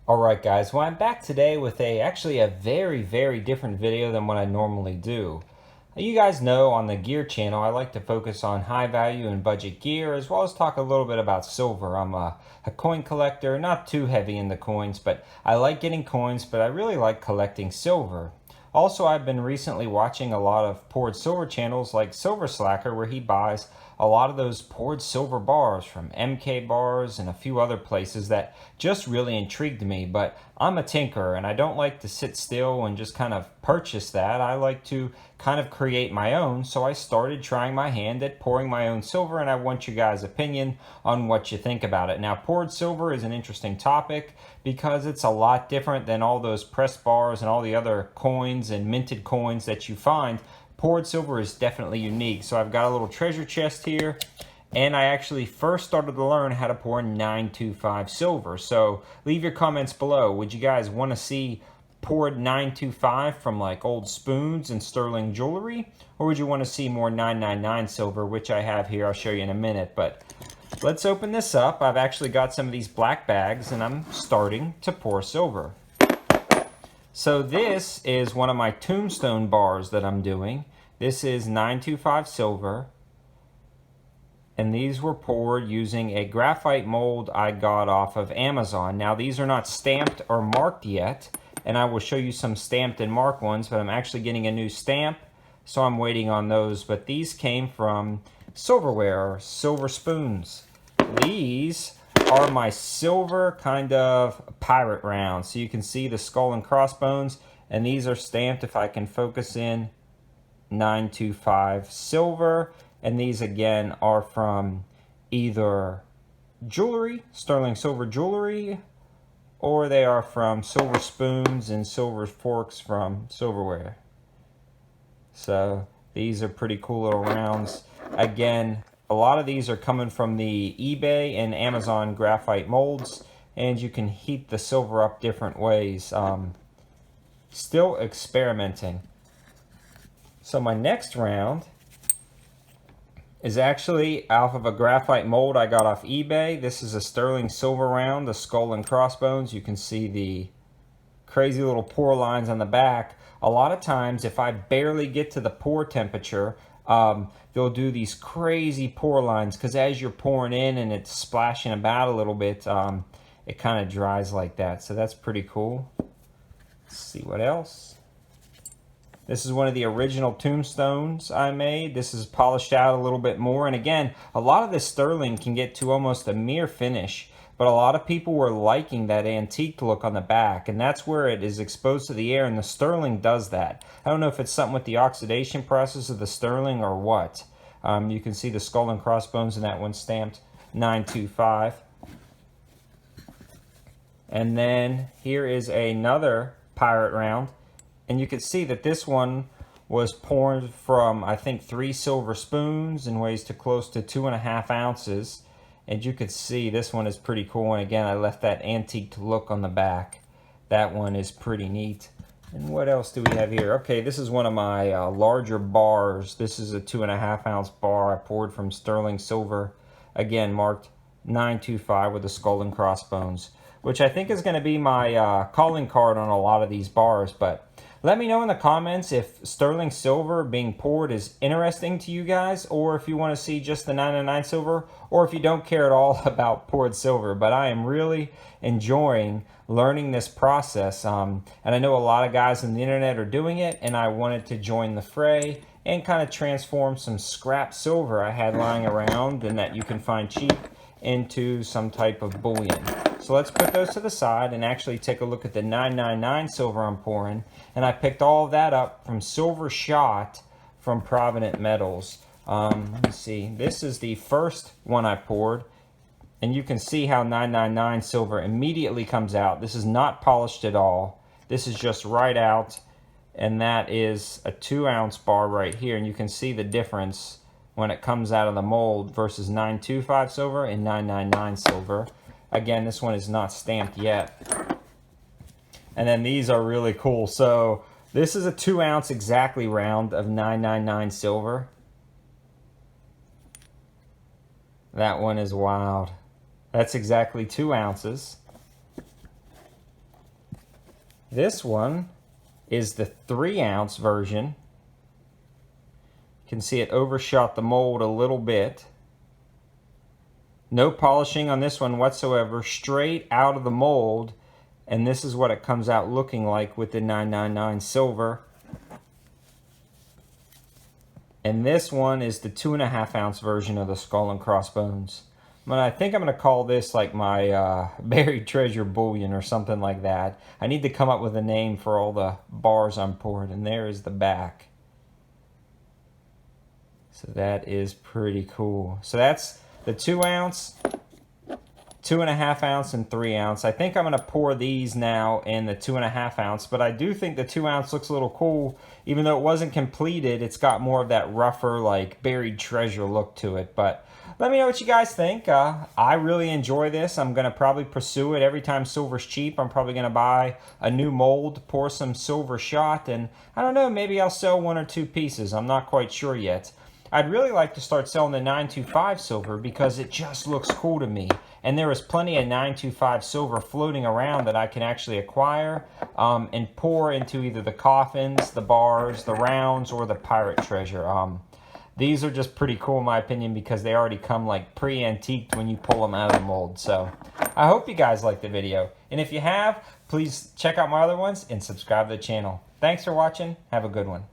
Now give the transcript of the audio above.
Alright guys, well I'm back today with actually a very different video than what I normally do. You guys know on the gear channel I like to focus on high value and budget gear as well as talk a little bit about silver. I'm a coin collector, not too heavy in the coins, but I like getting coins, but I really like collecting silver. Also, I've been recently watching a lot of poured silver channels like Silver Slacker, where he buys a lot of those poured silver bars from MK Bars and a few other places that just really intrigued me. But I'm a tinkerer and I don't like to sit still and just kind of purchase that. I like to kind of create my own. So I started trying my hand at pouring my own silver, and I want you guys' opinion on what you think about it. Now, poured silver is an interesting topic because it's a lot different than all those press bars and all the other coins and minted coins that you find. Poured silver is definitely unique. So I've got a little treasure chest here, and I actually first started to learn how to pour 925 silver. So leave your comments below. Would you guys want to see poured 925 from like old spoons and sterling jewelry, or would you want to see more 999 silver, which I have here? I'll show you in a minute, but let's open this up. I've actually got some of these black bags and I'm starting to pour silver. So this is one of my tombstone bars that I'm doing. This is 925 silver, and these were poured using a graphite mold I got off of Amazon. Now these are not stamped or marked yet, and I will show you some stamped and marked ones, but I'm actually getting a new stamp, so I'm waiting on those. But these came from Silverware, or Silver Spoons. These are my silver kind of pirate rounds. So you can see the skull and crossbones, and these are stamped, if I can focus in, 925 silver. And these again are from either jewelry, sterling silver jewelry, or they are from silver spoons and silver forks from Silverware. So these are pretty cool little rounds. Again, a lot of these are coming from the eBay and Amazon graphite molds, and you can heat the silver up different ways. Still experimenting. So my next round is actually off of a graphite mold I got off eBay. This is a sterling silver round, the skull and crossbones. You can see the crazy little pour lines on the back. A lot of times, if I barely get to the pour temperature, they'll do these crazy pour lines, because as you're pouring in and it's splashing about a little bit, it kind of dries like that. So that's pretty cool. Let's see what else. This is one of the original tombstones I made. This is polished out a little bit more. And again, a lot of this sterling can get to almost a mere finish, but a lot of people were liking that antique look on the back, and that's where it is exposed to the air, and the sterling does that. I don't know if it's something with the oxidation process of the sterling or what. You can see the skull and crossbones in that one stamped 925. And then here is another pirate round. And you can see that this one was poured from, I think, 3 silver spoons and weighs to close to 2.5 ounces. And you can see this one is pretty cool. And again, I left that antique look on the back. That one is pretty neat. And what else do we have here? Okay, this is one of my larger bars. This is a 2.5 ounce bar I poured from sterling silver. Again, marked 925 with the skull and crossbones, which I think is going to be my calling card on a lot of these bars. But let me know in the comments if sterling silver being poured is interesting to you guys, or if you want to see just the 999 silver, or if you don't care at all about poured silver. But I am really enjoying learning this process, and I know a lot of guys on the internet are doing it, and I wanted to join the fray and kind of transform some scrap silver I had lying around and that you can find cheap into some type of bullion. So let's put those to the side and actually take a look at the 999 silver I'm pouring. And I picked all of that up from Silver Shot from Provident Metals. Let me see. This is the first one I poured. And you can see how 999 silver immediately comes out. This is not polished at all. This is just right out. And that is a 2 ounce bar right here. And you can see the difference when it comes out of the mold versus 925 silver and 999 silver. Again, this one is not stamped yet. And then these are really cool. So this is a 2 ounce exactly round of 999 silver. That one is wild. That's exactly 2 ounces. This one is the 3-ounce version. You can see it overshot the mold a little bit. No polishing on this one whatsoever, straight out of the mold, and this is what it comes out looking like with the 999 silver. And this one is the 2.5-ounce version of the Skull and Crossbones. I think I'm going to call this like my buried treasure bullion or something like that. I need to come up with a name for all the bars I'm pouring, and there is the back. So that is pretty cool. So that's the 2-ounce, 2.5-ounce, and 3-ounce. I think I'm going to pour these now in the 2.5-ounce, but I do think the 2-ounce looks a little cool. Even though it wasn't completed, it's got more of that rougher, like buried treasure look to it. But let me know what you guys think. I really enjoy this. I'm going to probably pursue it. Every time silver's cheap, I'm probably going to buy a new mold, pour some silver shot, and I don't know, maybe I'll sell 1 or 2 pieces. I'm not quite sure yet. I'd really like to start selling the 925 silver because it just looks cool to me. And there is plenty of 925 silver floating around that I can actually acquire and pour into either the coffins, the bars, the rounds, or the pirate treasure. These are just pretty cool in my opinion because they already come like pre-antiqued when you pull them out of the mold. So I hope you guys liked the video. And if you have, please check out my other ones and subscribe to the channel. Thanks for watching. Have a good one.